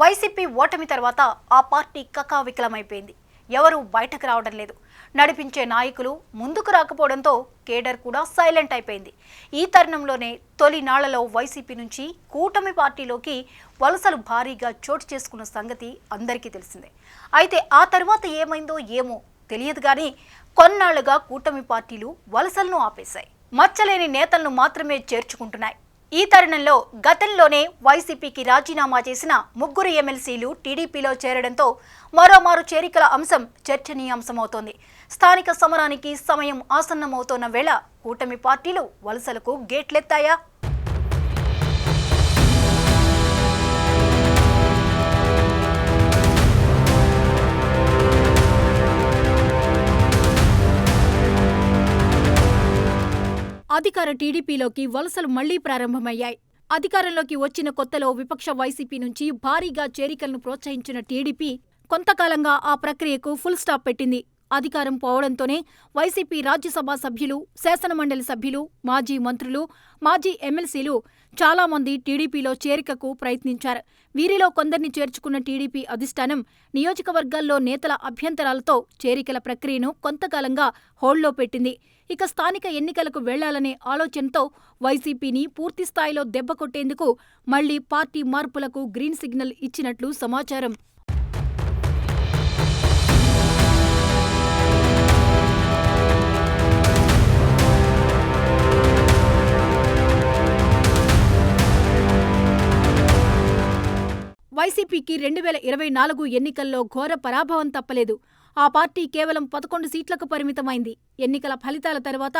YCP ఓటమి తర్వాత ఆ పార్టీ కకావికలమైపోయింది. ఎవరూ బయటకు రావడం లేదు. నడిపించే నాయకులు ముందుకు రాకపోవడంతో కేడర్ కూడా సైలెంట్ అయిపోయింది. ఈ తరుణంలోనే తొలి నాళ్లలో వైసీపీ నుంచి కూటమి పార్టీలోకి వలసలు భారీగా చోటు చేసుకున్న సంగతి అందరికీ తెలిసిందే. అయితే ఆ తర్వాత ఏమైందో ఏమో తెలియదు కానీ కొన్నాళ్లుగా కూటమి పార్టీలు వలసలను ఆపేశాయి. మచ్చలేని నేతలను మాత్రమే చేర్చుకుంటున్నాయి. ఈ తరుణంలో గతంలోనే వైసీపీకి రాజీనామా చేసిన ముగ్గురు ఎమ్మెల్సీలు టీడీపీలో చేరడంతో మరోమారు చేరికల అంశం చర్చనీయాంశమవుతోంది. స్థానిక సమరానికి సమయం ఆసన్నమవుతోన్న వేళ కూటమి పార్టీలు వలసలకు గేట్లెత్తాయా? అధికార టీడీపీలోకి వలసలు మళ్లీ ప్రారంభమయ్యాయి. అధికారంలోకి వచ్చిన కొత్తలో విపక్ష వైసీపీ నుంచి భారీగా చేరికలను ప్రోత్సహించిన టీడీపీ కొంతకాలంగా ఆ ప్రక్రియకు ఫుల్ స్టాప్ పెట్టింది. అధికారం పోవడంతోనే వైసీపీ రాజ్యసభ సభ్యులు, శాసనమండలి సభ్యులు, మాజీ మంత్రులు, మాజీ ఎమ్మెల్సీలు చాలామంది టీడీపీలో చేరికకు ప్రయత్నించారు. వీరిలో కొందరిని చేర్చుకున్న టీడీపీ అధిష్టానం నియోజకవర్గాల్లో నేతల అభ్యంతరాలతో చేరికల ప్రక్రియను కొంతకాలంగా హోల్డ్లో పెట్టింది. ఇక స్థానిక ఎన్నికలకు వెళ్లాలనే ఆలోచనతో వైసీపీని పూర్తిస్థాయిలో దెబ్బకొట్టేందుకు మళ్లీ పార్టీ మార్పులకు గ్రీన్ సిగ్నల్ ఇచ్చినట్లు సమాచారం. వైసీపీకి 2024 ఎన్నికల్లో ఘోర పరాభవం తప్పలేదు. ఆ పార్టీ కేవలం 11 సీట్లకు పరిమితమైంది. ఎన్నికల ఫలితాల తర్వాత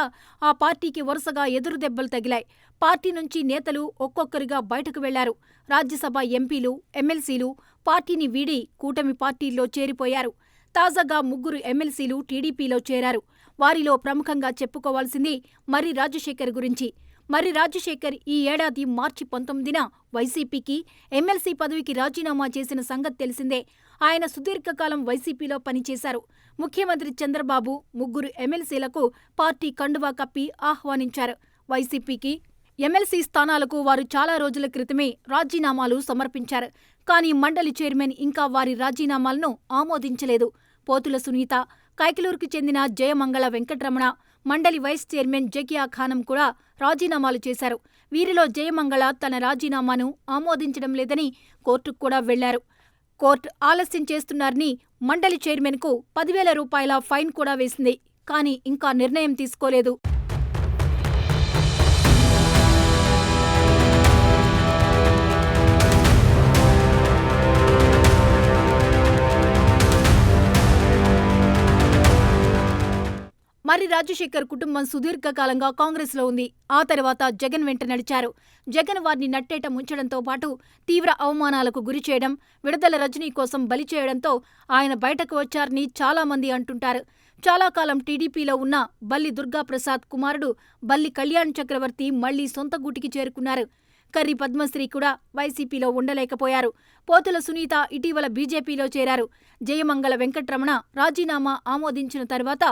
ఆ పార్టీకి వరుసగా ఎదురుదెబ్బలు తగిలాయి. పార్టీ నుంచి నేతలు ఒక్కొక్కరిగా బయటకు వెళ్లారు. రాజ్యసభ ఎంపీలు, ఎమ్మెల్సీలు పార్టీని వీడి కూటమి పార్టీల్లో చేరిపోయారు. తాజాగా ముగ్గురు ఎమ్మెల్సీలు టీడీపీలో చేరారు. వారిలో ప్రముఖంగా చెప్పుకోవాల్సింది మర్రి రాజశేఖర్ గురించి. మర్రి రాజశేఖర్ ఈ ఏడాది మార్చి 19న వైసీపీకి ఎమ్మెల్సీ పదవికి రాజీనామా చేసిన సంగతి తెలిసిందే. ఆయన సుదీర్ఘకాలం వైసీపీలో పనిచేశారు. ముఖ్యమంత్రి చంద్రబాబు ముగ్గురు ఎమ్మెల్సీలకు పార్టీ కండువా కప్పి ఆహ్వానించారు. వైసీపీకి ఎమ్మెల్సీ స్థానాలకు వారు చాలా రోజుల క్రితమే రాజీనామాలు సమర్పించారు. కానీ మండలి చైర్మన్ ఇంకా వారి రాజీనామాలను ఆమోదించలేదు. పోతుల సునీత, కైకలూరుకు చెందిన జయమంగళ వెంకటరమణ, మండలి వైస్ చైర్మన్ జకియా ఖానం కూడా రాజీనామాలు చేశారు. వీరిలో జయమంగళ తన రాజీనామాను ఆమోదించడం లేదని కోర్టుకు కూడా వెళ్లారు. కోర్టు ఆలస్యం చేస్తున్నారని మండలి చైర్మన్కు 10,000 రూపాయల ఫైన్ కూడా వేసింది. కానీ ఇంకా నిర్ణయం తీసుకోలేదు. మర్రి రాజశేఖర్ కుటుంబం సుదీర్ఘకాలంగా కాంగ్రెస్లో ఉంది. ఆ తర్వాత జగన్ వెంట నడిచారు. జగన్ వారిని నట్టేట ముంచడంతో పాటు తీవ్ర అవమానాలకు గురిచేయడం, విడుదల రజనీ కోసం బలి చేయడంతో ఆయన బయటకు వచ్చారని చాలామంది అంటుంటారు. చాలా కాలం టీడీపీలో ఉన్న బల్లి దుర్గాప్రసాద్ కుమారుడు బల్లి కళ్యాణ్ చక్రవర్తి మళ్లీ సొంత గూటికి చేరుకున్నారు. కర్రి పద్మశ్రీ కూడా వైసీపీలో ఉండలేకపోయారు. పోతుల సునీత ఇటీవల బీజేపీలో చేరారు. జయమంగళ వెంకటరమణ రాజీనామా ఆమోదించిన తర్వాత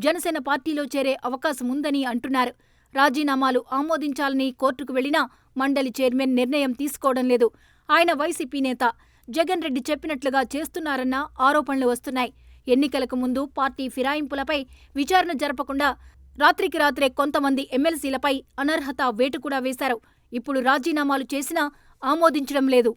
జనసేన పార్టీలో చేరే అవకాశముందని అంటున్నారు. రాజీనామాలు ఆమోదించాలని కోర్టుకు వెళ్లినా మండలి చైర్మన్ నిర్ణయం తీసుకోవడం లేదు. ఆయన వైసీపీ నేత. జగన్ రెడ్డి చెప్పినట్లుగా చేస్తున్నారన్న ఆరోపణలు వస్తున్నాయి. ఎన్నికలకు ముందు పార్టీ ఫిరాయింపులపై విచారణ జరపకుండా రాత్రికి రాత్రే కొంతమంది ఎమ్మెల్సీలపై అనర్హత వేటు కూడా వేశారు. ఇప్పుడు రాజీనామాలు చేసినా ఆమోదించడం లేదు.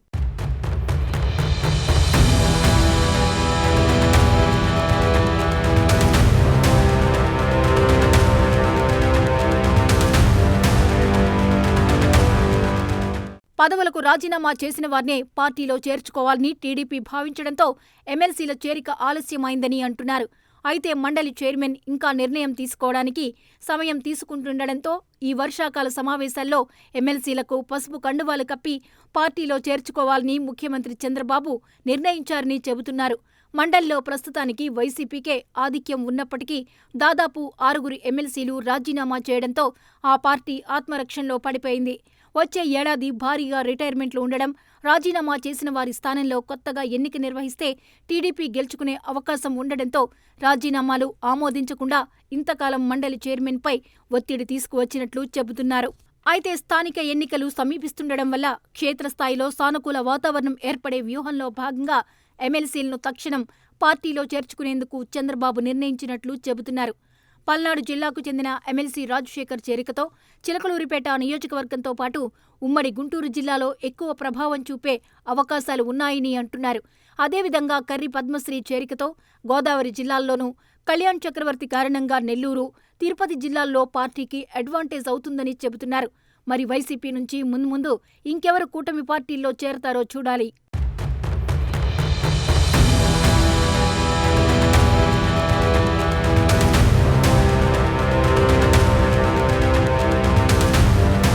పదవులకు రాజీనామా చేసిన వారినే పార్టీలో చేర్చుకోవాలని టీడీపీ భావించడంతో ఎమ్మెల్సీల చేరిక ఆలస్యమైందని అంటున్నారు. అయితే మండలి చైర్మన్ ఇంకా నిర్ణయం తీసుకోవడానికి సమయం తీసుకుంటుండటంతో ఈ వర్షాకాల సమావేశాల్లో ఎమ్మెల్సీలకు పసుపు కండువాలు కప్పి పార్టీలో చేర్చుకోవాలని ముఖ్యమంత్రి చంద్రబాబు నిర్ణయించారని చెబుతున్నారు. మండలిలో ప్రస్తుతానికి వైసీపీకే ఆధిక్యం ఉన్నప్పటికీ దాదాపు 6 ఎమ్మెల్సీలు రాజీనామా చేయడంతో ఆ పార్టీ ఆత్మరక్షణలో పడిపోయింది. వచ్చే ఏడాది భారీగా రిటైర్మెంట్లు ఉండడం, రాజీనామా చేసిన వారి స్థానంలో కొత్తగా ఎన్నిక నిర్వహిస్తే టీడీపీ గెలుచుకునే అవకాశం ఉండడంతో రాజీనామాలు ఆమోదించకుండా ఇంతకాలం మండలి చైర్మన్పై ఒత్తిడి తీసుకువచ్చినట్లు చెబుతున్నారు. అయితే స్థానిక ఎన్నికలు సమీపిస్తుండడం వల్ల క్షేత్రస్థాయిలో సానుకూల వాతావరణం ఏర్పడే వ్యూహంలో భాగంగా ఎమ్మెల్సీలను తక్షణం పార్టీలో చేర్చుకునేందుకు చంద్రబాబు నిర్ణయించినట్లు చెబుతున్నారు. పల్నాడు జిల్లాకు చెందిన ఎమ్మెల్సీ రాజశేఖర్ చేరికతో చిలకలూరిపేట నియోజకవర్గంతో పాటు ఉమ్మడి గుంటూరు జిల్లాలో ఎక్కువ ప్రభావం చూపే అవకాశాలు ఉన్నాయని అంటున్నారు. అదేవిధంగా కర్రి పద్మశ్రీ చేరికతో గోదావరి జిల్లాల్లోనూ, కళ్యాణ్ చక్రవర్తి కారణంగా నెల్లూరు, తిరుపతి జిల్లాల్లో పార్టీకి అడ్వాంటేజ్ అవుతుందని చెబుతున్నారు. మరి వైసీపీ నుంచి ముందు ఇంకెవరు కూటమి పార్టీల్లో చేరతారో చూడాలి.